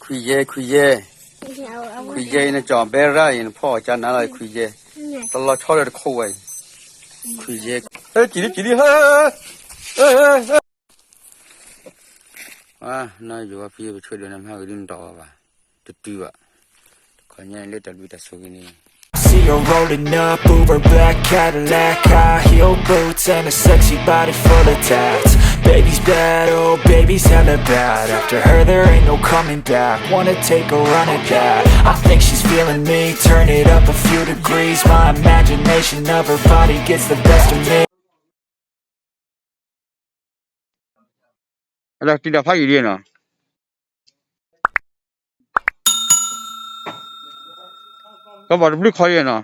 คุยเย่คุยเย่คุยเย่เนี่ยจอมเบรายเนี่ยพ่อจะนั่นอะไรคุยเย่ตลอดชอบเลยคุยคุยเย่เฮ้ยจีดีเฮ้ยน่าอยู่ว่าพี่ไปช่วยดูน้ำให้กินต่อป่ะตื่นๆอ่ะขอเนี่ยเลือดดูแต่สุกินี See her rolling up, Uber black Cadillac, high heel boots and a sexy body full of tats. Baby's bad, oh baby's hella bad. After her there ain't no coming back. Wanna take a run at that? I think she's feeling me. Turn it up a few degrees. My imagination of her body gets the best of me. แล้วที่เราพักอยู่ดีเนาะก็บอกไม่คอยเนาะ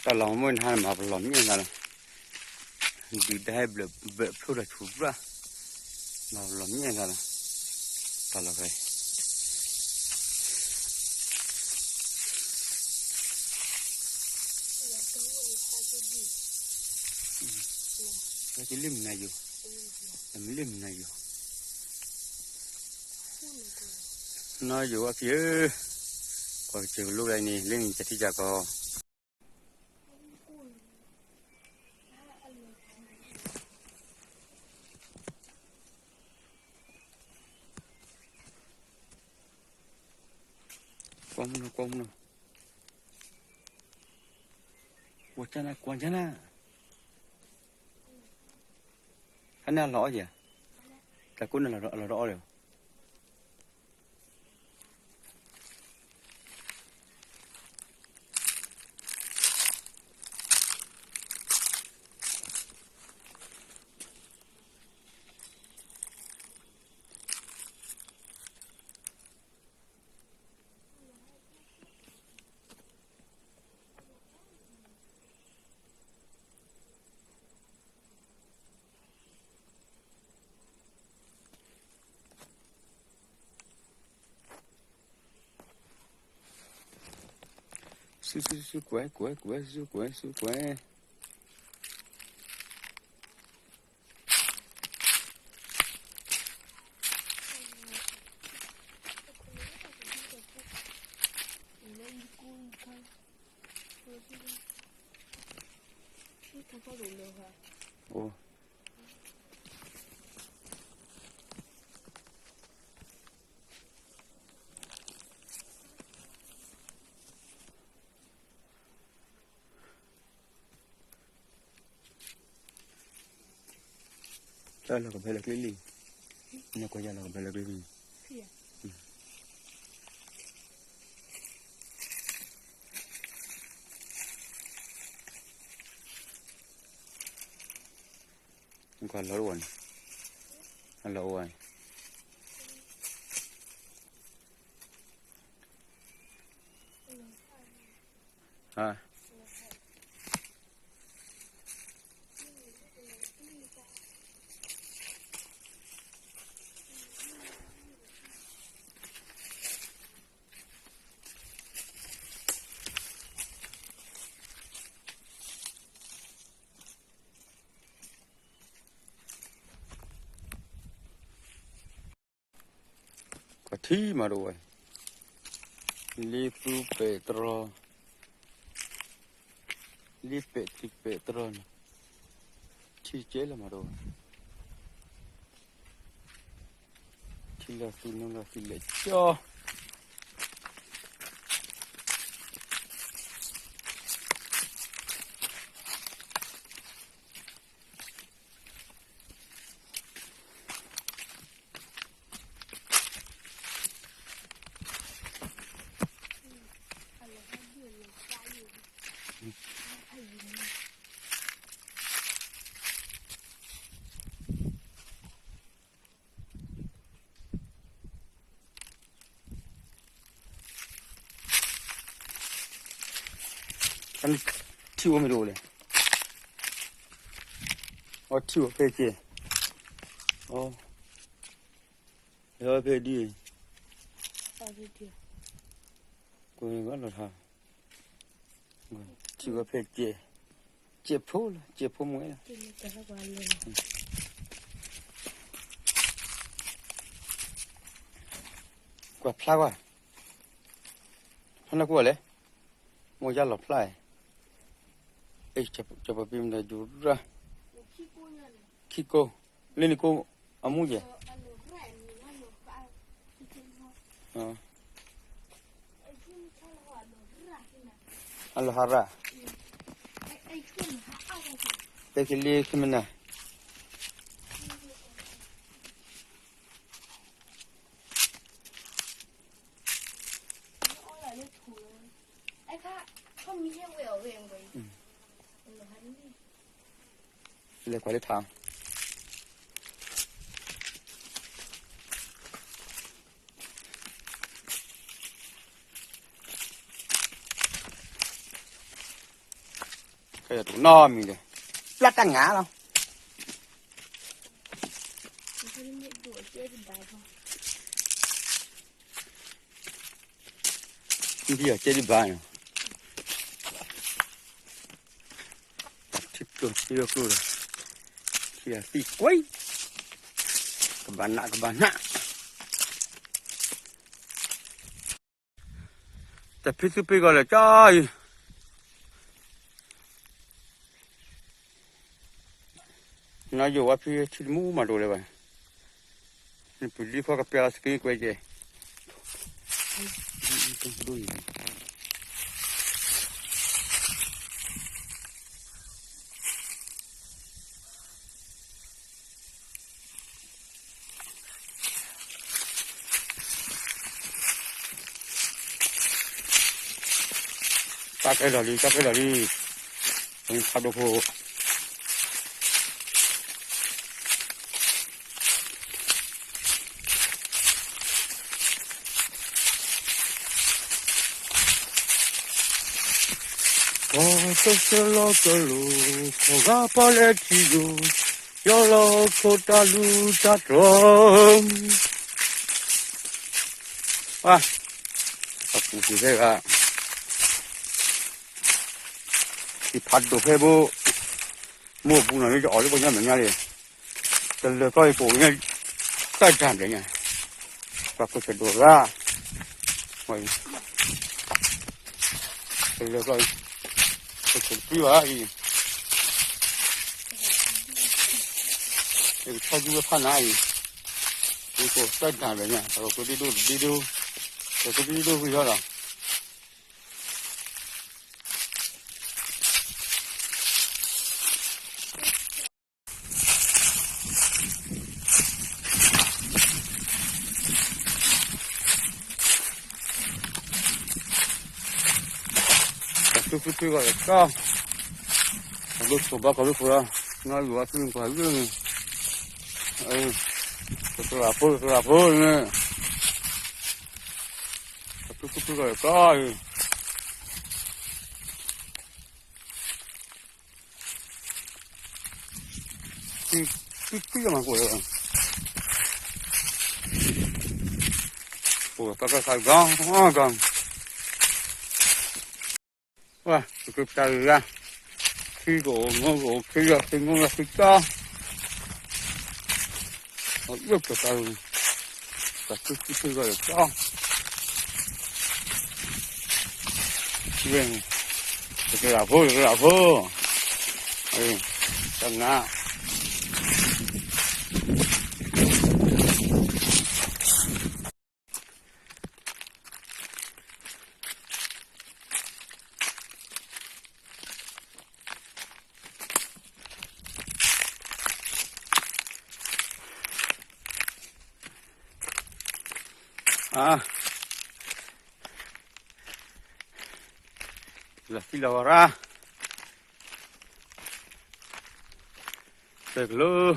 แต่เราไม่ทันมาหลอมยังไงล่ะดีได้แบบพูดได้ถูกป่ะเราหลอมยังไงล่ะตลอดเลยเราจะลิ่มนายอยู่แต่ไม่ลิ่มนายอยู่น้อยอยู่ว่าพี่ก็เจอลูกอะไรนี่เล่นจะที่จะก็光呢，我在那关着呢，还那老姐，在关着老了。乖。哦。Đó là cái cái ly, nó có ra là cái ly. Còn lỗ rồi, lỗ rồi. À. Có thi mà rồi lipu petro lipeti petro thi chế là mà rồi thi là cho อันนี้ที่ว่าไม่รู้เลยอ๋อที่ว่าเพจอ๋อเดี๋ยวเพจดีกูก็รอท่าที่ว่าเพจเจ็บพูดเจ็บพูดมั้ยกว่าพลาดว่ะท่านนักว่าเลยมองยาหลับพลายเอ้ยจะไปพิมพ์ได้ดูระขี้โก้เล่นโก้อามุจอ๋ออัลฮาระแต่ที่เลี้ยงมันนะ เลยกว่าได้ทางก็จะถูกน้อมีเลยปลาตั้งงาแล้วดีอ่ะเจ๊ดิบ้านทิพย์ตัวที่เราดูเลยที่ตีกล้วยกับบ้านน่ะแต่พิษไปก็เลยจ้อยน้าอยู่ว่าพี่ชิลมูมาดูเลยว่ะนี่ปุ่นรีบเขากับเปียสกีกล้วยเจ๊ดูอีกจับไปเลยนี่ขับดูโผล่โอ้ก็เสียแล้วก็รู้เขาก็พอเล็กที่อยู่ยอแล้วก็ตาลูตาตรงว่ะขอบคุณที่เจ้าที่พัดดูเพื่อบุมั่วปูน่ะนี่จะออกหรือเปล่าเนี่ยเหมือนกันเลยแต่เลยก็ไอ้ปูเนี่ยใกล้จานเลยเนี่ยก็ก็จะดูว่าไว้แต่เลยก็จะดูว่าอีไอ้ชาวยูว่าพันไหนนี่ก็ใกล้จานเลยเนี่ยแต่ก็ดีดูแต่ก็ดีดูคุยกันหรอก็ลูกตัวบ้าก็ลูกตัวน่าอยู่ว่าที่มันก็เรื่องตัวละพูเนี่ยก็ที่ยังมันก็เลยโอ้ก็ใส่กังว่าคือใจละขี้โง่ขี้อยากเป็นงูขี้จ้าเอาเยอะกว่าใจแต่คือก็เลยจ้าเรื่องคือเราพูดจังนะla fila ahora teglo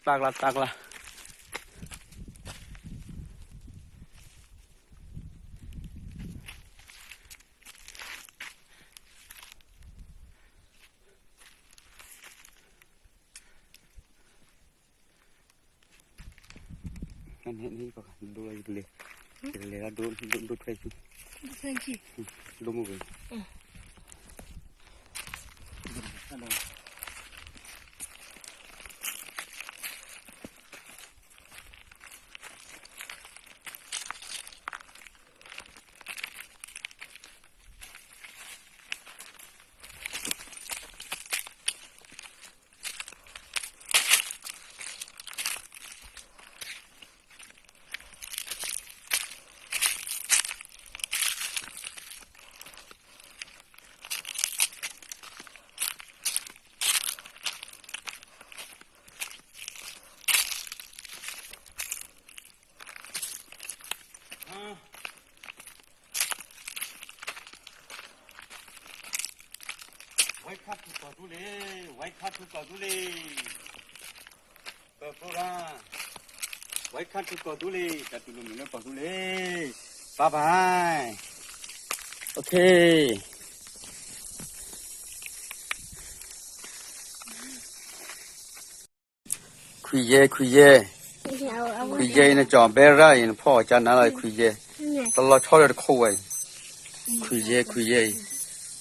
tagla นี่ก็ดูเลยละดูเพลง Thank you. ดูมือเลยไว้คัดทุกตัวดูเลยไว้คัดทุกตัวดูเลยเปิดโบราณไว้คัดทุกตัวดูเลยจัดตุลุมเนี่ยตัวดูเลยบ๊ายบายโอเคคุยเย่เนี่ยจอมเบร่ายินพ่อจะนั่นอะไรคุยเย่ตลอดชอบเลยคุยคุยเย่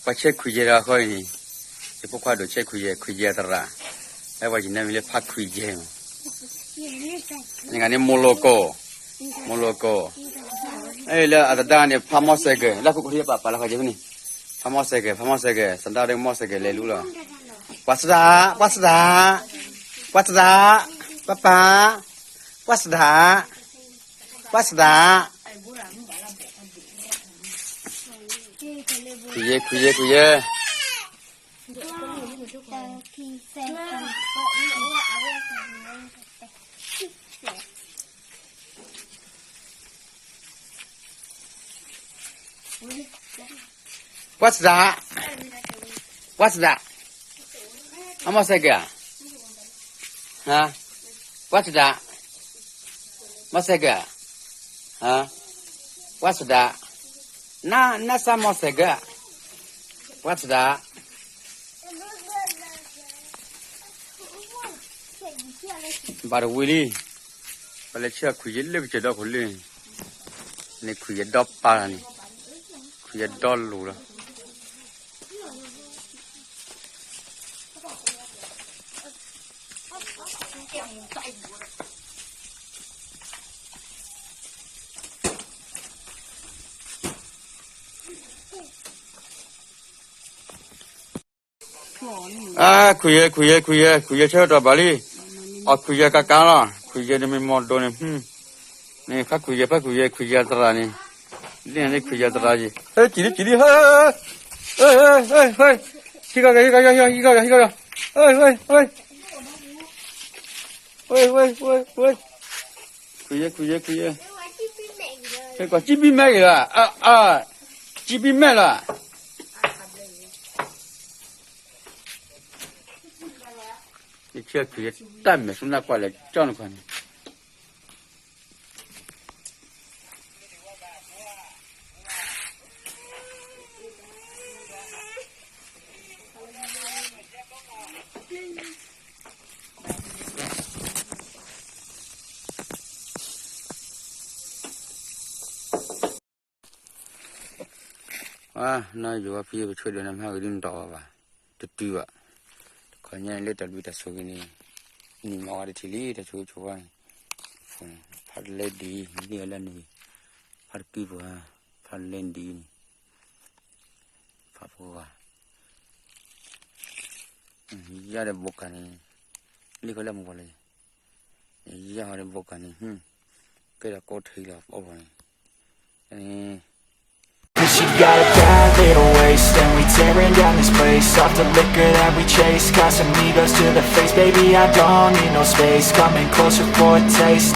ไปเช็คคุยเย่ละค่อยนี่พวกข้าดูเช็คคุยเย่ตระแล้วว่าจินนั่นมีเล็บพักคุยเย่ยังไงนี่โมโลโกเอ้ยแล้วอาจารย์เนี่ยพามอสเกแล้วพวกที่ป่าแล้วเขาจะนี่พามอสเกสันดาเรื่องมอสเกเลยรู้หรอวัสดาป้าวัสดาคุยเย่What's that? How much is it? Huh? What's that? What's it? Huh? What's that? Na some more cigar. What's that? But Willie, but let's check with you live your dog. Nick with your dog parani. With your doll lura. Kuya chơi trò bà đi. Kuya cá cá là, kuya đi mình mò đồ này. Này phát kuya tara này. Đi này kuya tara gì. Ê chỉ đi. Ê. Higa. Ê. Kuya. Cái quả chip mẹ à. Chip mẹ là. Cái chiếc kia tạm mà chúng ta qua lại cho nó còn nói dù phía bên chơi đường năm hai cái đường đỏ và từ ạ còn nhà lấy tận bị số cái này nhìn ngó để chỉ lý để chú anh phát lên đi đi lên đi phát kịp vào phát lên đi phát vào ra để bốc cái này lý có làm một này ra để bốc cái này cái là có thấy là bốc này này She got a bad little waist, and we tearing down this place. Off the liquor that we chase, Casamigos to the face. Baby, I don't need no space, coming closer for a taste.